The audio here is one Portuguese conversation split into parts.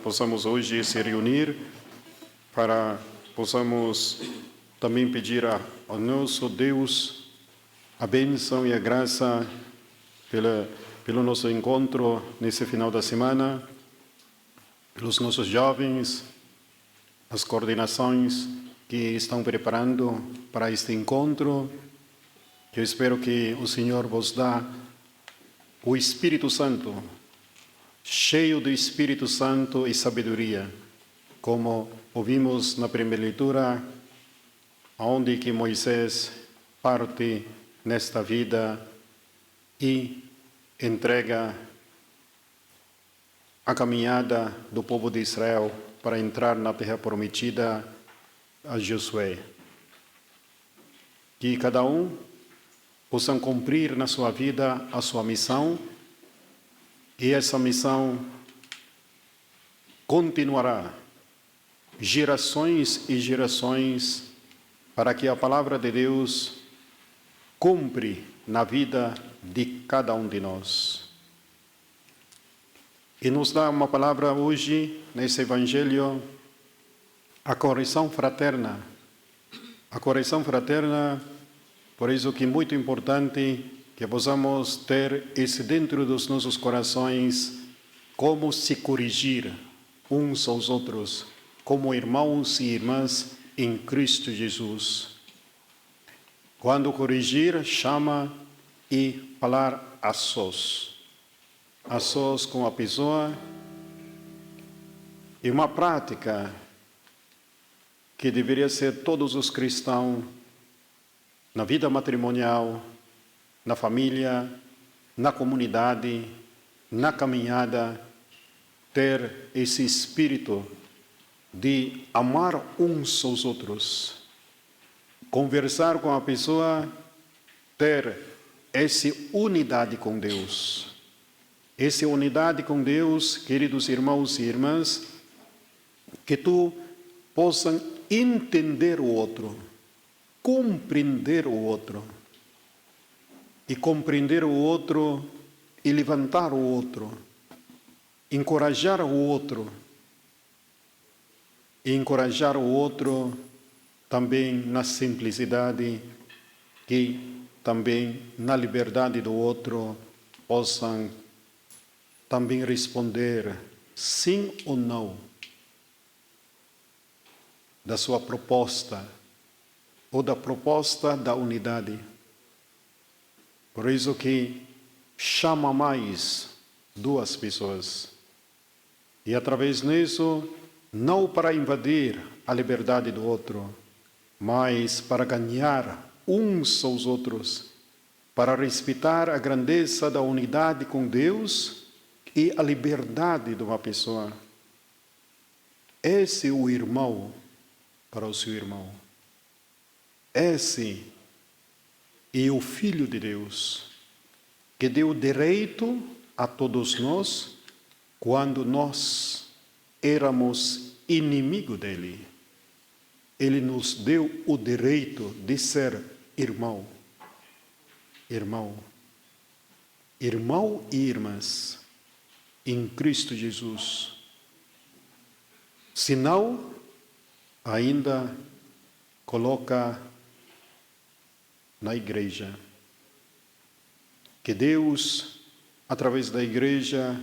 possamos hoje se reunir para possamos também pedir ao nosso Deus a bênção e a graça pelo nosso encontro nesse final da semana, pelos nossos jovens, as coordenações que estão preparando para este encontro. Eu espero que o Senhor vos dá o Espírito Santo, cheio do Espírito Santo e sabedoria, como ouvimos na primeira leitura, onde que Moisés parte nesta vida e entrega a caminhada do povo de Israel para entrar na terra prometida a Josué. Que cada um possa cumprir na sua vida a sua missão, e essa missão continuará gerações e gerações para que a palavra de Deus cumpre na vida de cada um de nós. E nos dá uma palavra hoje, nesse Evangelho, a correção fraterna. A correção fraterna, por isso que é muito importante que possamos ter esse dentro dos nossos corações, como se corrigir uns aos outros, como irmãos e irmãs em Cristo Jesus. Quando corrigir, chama e falar a sós com a pessoa, é uma prática que deveria ser todos os cristãos na vida matrimonial, na família, na comunidade, na caminhada, ter esse espírito de amar uns aos outros, conversar com a pessoa, ter essa unidade com Deus. Essa unidade com Deus, queridos irmãos e irmãs, que tu possam entender o outro, compreender o outro, e compreender o outro e levantar o outro, encorajar o outro, e encorajar o outro também na simplicidade, que também na liberdade do outro possam também responder sim ou não da sua proposta ou da proposta da unidade. Por isso que chama mais duas pessoas. E através disso, não para invadir a liberdade do outro, mas para ganhar uns aos outros, para respeitar a grandeza da unidade com Deus e a liberdade de uma pessoa. Esse é o irmão para o seu irmão. Esse é o Filho de Deus, que deu direito a todos nós quando nós éramos inimigos dele. Ele nos deu o direito de ser irmão. Irmão e irmãs em Cristo Jesus. Senão, ainda coloca na igreja. Que Deus, através da igreja,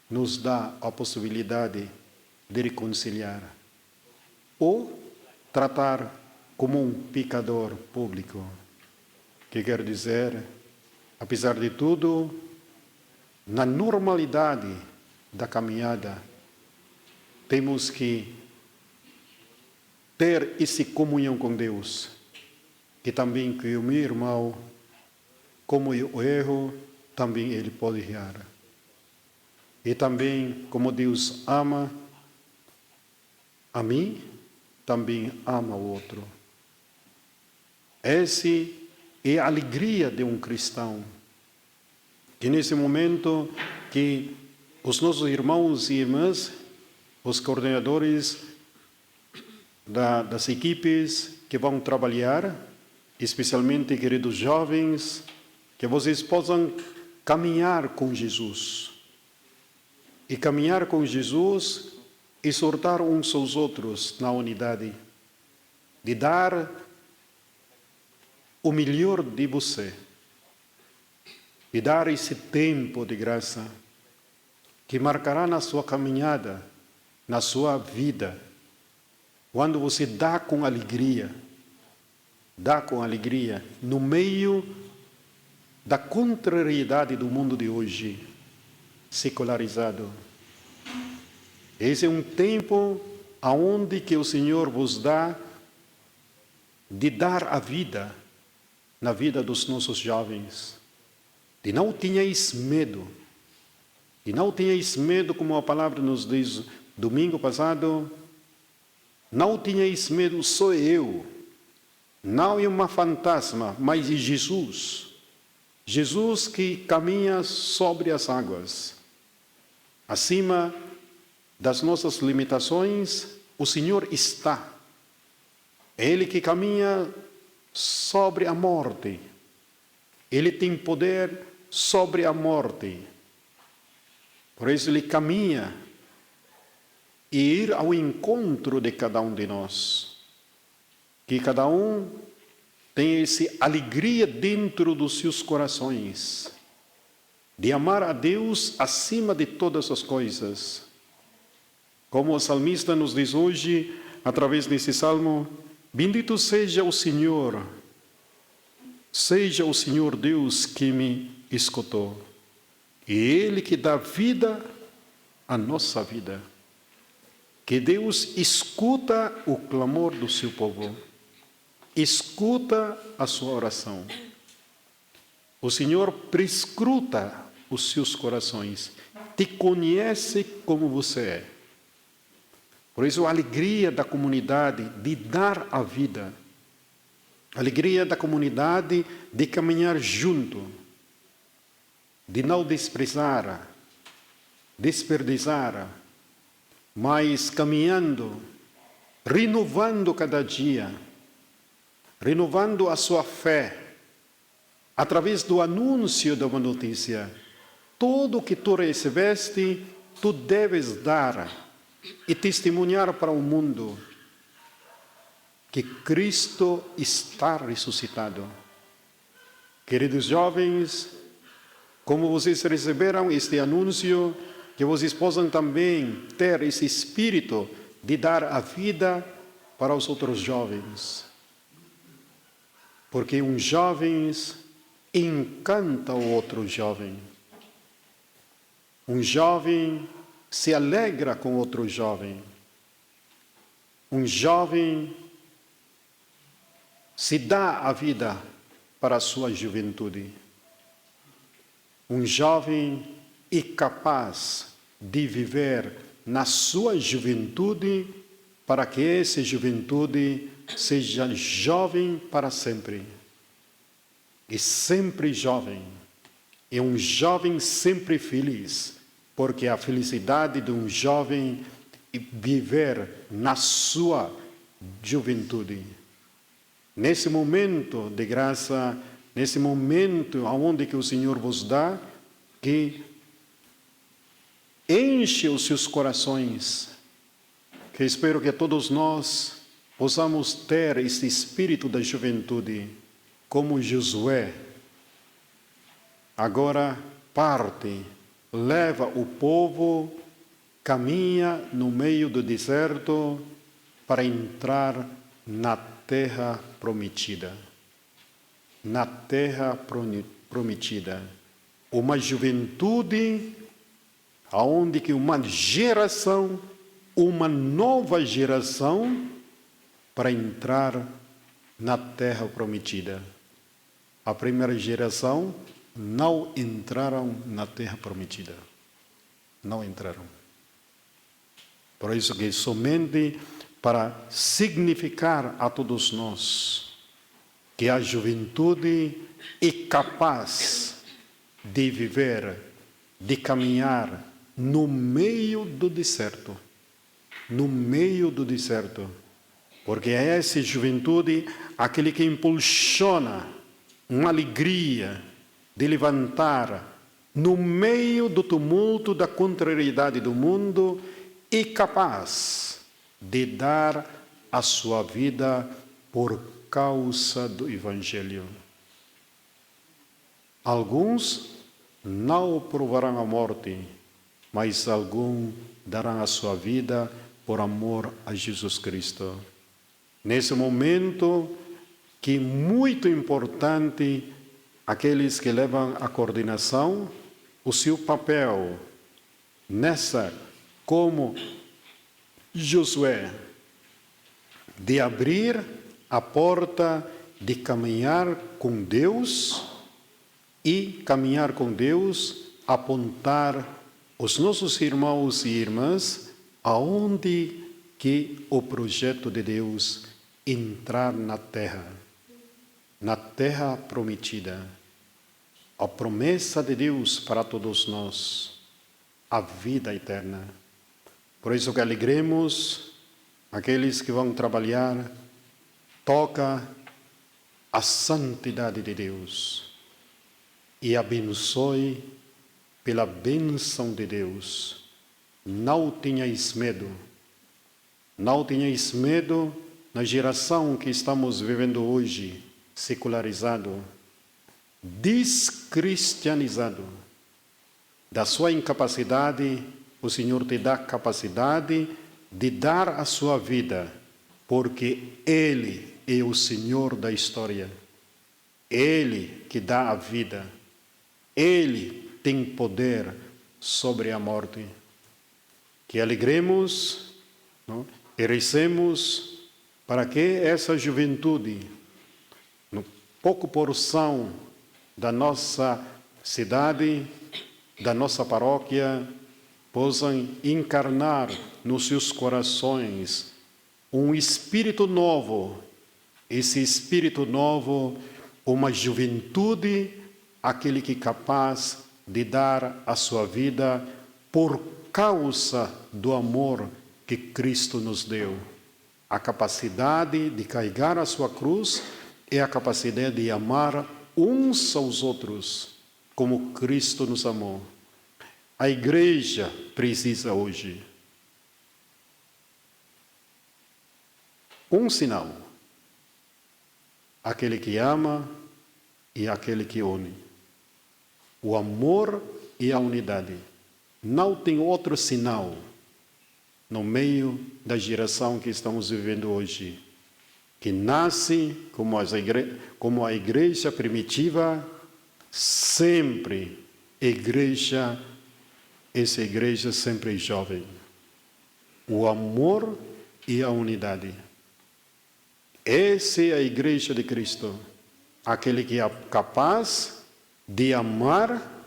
nos dá a possibilidade de reconciliar ou tratar como um pecador público. Que quer dizer, apesar de tudo, na normalidade da caminhada, temos que ter essa comunhão com Deus, que também que o meu irmão, como eu erro, também ele pode errar. E também, como Deus ama a mim, também ama o outro. Essa é a alegria de um cristão, que nesse momento que os nossos irmãos e irmãs, os coordenadores das equipes que vão trabalhar, especialmente, queridos jovens, que vocês possam caminhar com Jesus e caminhar com Jesus, exortar uns aos outros na unidade, de dar o melhor de você, de dar esse tempo de graça que marcará na sua caminhada, na sua vida, quando você dá com alegria, no meio da contrariedade do mundo de hoje, secularizado. Esse é um tempo aonde que o Senhor vos dá de dar a vida na vida dos nossos jovens. De não tenhais medo. De não tenhais medo, como a palavra nos diz domingo passado. Não tenhais medo, sou eu. Não é uma fantasma, mas é Jesus. Jesus que caminha sobre as águas. Acima das nossas limitações, o Senhor está. É Ele que caminha sobre a morte. Ele tem poder sobre a morte. Por isso Ele caminha e ir ao encontro de cada um de nós. Que cada um tenha essa alegria dentro dos seus corações, de amar a Deus acima de todas as coisas. Como o salmista nos diz hoje, através desse salmo, bendito seja o Senhor Deus que me escutou. E Ele que dá vida à nossa vida. Que Deus escuta o clamor do seu povo. Escuta a sua oração. O Senhor prescruta os seus corações. Te conhece como você é. Por isso, a alegria da comunidade de dar a vida. A alegria da comunidade de caminhar junto. De não desprezar, desperdiçar, mas caminhando, renovando cada dia, renovando a sua fé, através do anúncio de uma notícia. Tudo que tu recebeste, tu deves dar e testemunhar para o mundo que Cristo está ressuscitado. Queridos jovens, como vocês receberam este anúncio, que vocês possam também ter esse espírito de dar a vida para os outros jovens. Porque um jovem encanta o outro jovem. Um jovem se alegra com outro jovem. Um jovem se dá a vida para a sua juventude. Um jovem é capaz de viver na sua juventude para que essa juventude seja jovem para sempre. E sempre jovem. É um jovem sempre feliz, porque a felicidade de um jovem é viver na sua juventude. Nesse momento de graça, nesse momento onde que o Senhor vos dá, que enche os seus corações, que espero que todos nós possamos ter esse espírito da juventude, como Josué. Agora parte, leva o povo, caminha no meio do deserto para entrar na terra prometida. Na terra prometida. Uma juventude onde que uma geração, uma nova geração para entrar na terra prometida. A primeira geração não entraram na terra prometida. Não entraram. Por isso que somente para significar a todos nós que a juventude é capaz de viver, de caminhar no meio do deserto. No meio do deserto. Porque é essa juventude aquele que impulsiona uma alegria de levantar no meio do tumulto da contrariedade do mundo e capaz de dar a sua vida por causa do Evangelho. Alguns não provarão a morte, mas alguns darão a sua vida por amor a Jesus Cristo. Nesse momento que é muito importante, aqueles que levam a coordenação, o seu papel nessa, como Josué, de abrir a porta de caminhar com Deus e caminhar com Deus, apontar os nossos irmãos e irmãs aonde que o projeto de Deus entrar na terra prometida. A promessa de Deus para todos nós, a vida eterna. Por isso que alegremos aqueles que vão trabalhar, toca a santidade de Deus e abençoe pela bênção de Deus. Não tenhais medo. Não tenhais medo na geração que estamos vivendo hoje, secularizado, descristianizado. Da sua incapacidade, o Senhor te dá capacidade de dar a sua vida, porque Ele é o Senhor da história. Ele que dá a vida. Ele tem poder sobre a morte. Que alegremos, não? E recemos para que essa juventude, no pouco porção da nossa cidade, da nossa paróquia, possam encarnar nos seus corações um espírito novo. Esse espírito novo, uma juventude, aquele que é capaz de dar a sua vida por causa do amor que Cristo nos deu. A capacidade de carregar a sua cruz é a capacidade de amar uns aos outros, como Cristo nos amou. A igreja precisa hoje um sinal: aquele que ama e aquele que une. O amor e a unidade. Não tem outro sinal no meio da geração que estamos vivendo hoje, que nasce como a igreja primitiva, sempre essa igreja sempre jovem. O amor e a unidade. Essa é a igreja de Cristo, aquele que é capaz de amar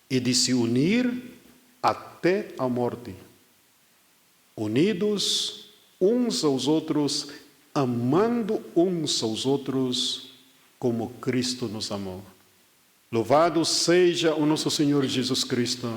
e de se unir até a morte. Unidos uns aos outros, amando uns aos outros, como Cristo nos amou. Louvado seja o nosso Senhor Jesus Cristo.